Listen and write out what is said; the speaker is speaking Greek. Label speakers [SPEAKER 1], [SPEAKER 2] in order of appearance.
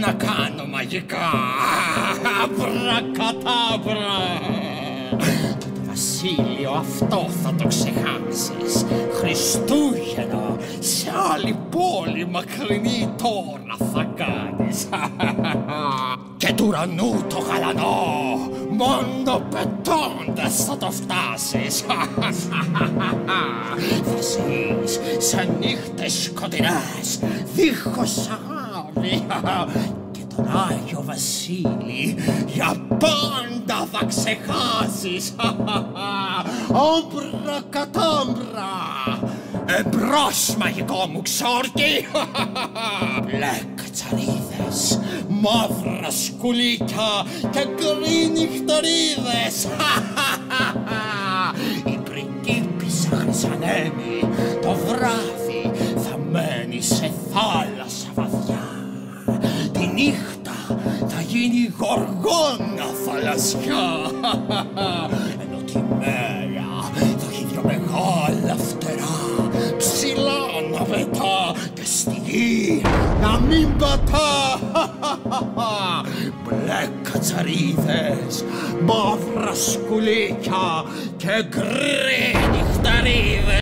[SPEAKER 1] να κάνω μαγικά. Αμπρακατάμπρα. Το βασίλειο αυτό θα το ξεχάσεις. Χριστούγεννα σε άλλη πόλη μακρινή τώρα θα κάνεις. Και του ουρανού το γαλανό μόνο πετώντας θα το φτάσεις. Θα ζεις σε νύχτες σκοτεινές δίχως αγάπη. Και τον Άγιο Βασίλη για πάντα θα ξεχάσεις. Αμπρακατάμπρα. Εμπρός μαγικό μου ξόρκι. Μπλε κατσαρίδες, μαύρα σκουλίκια και γκρι νυχτερίδες. Η πριγκίπισσα Χρυσανέμη το βράδυ θα μένει σε θάλασσα βαθιά. Τη νύχτα θα γίνει γοργόνα θαλασσιά. Ενώ τη μέρα θα έχει δυο μεγάλα φτερά ψηλά να πετά και στη γη να μην πατά. Μπλε κατσαρίδες, μαύρα σκουλίκια και γκρι νυχτερίδες.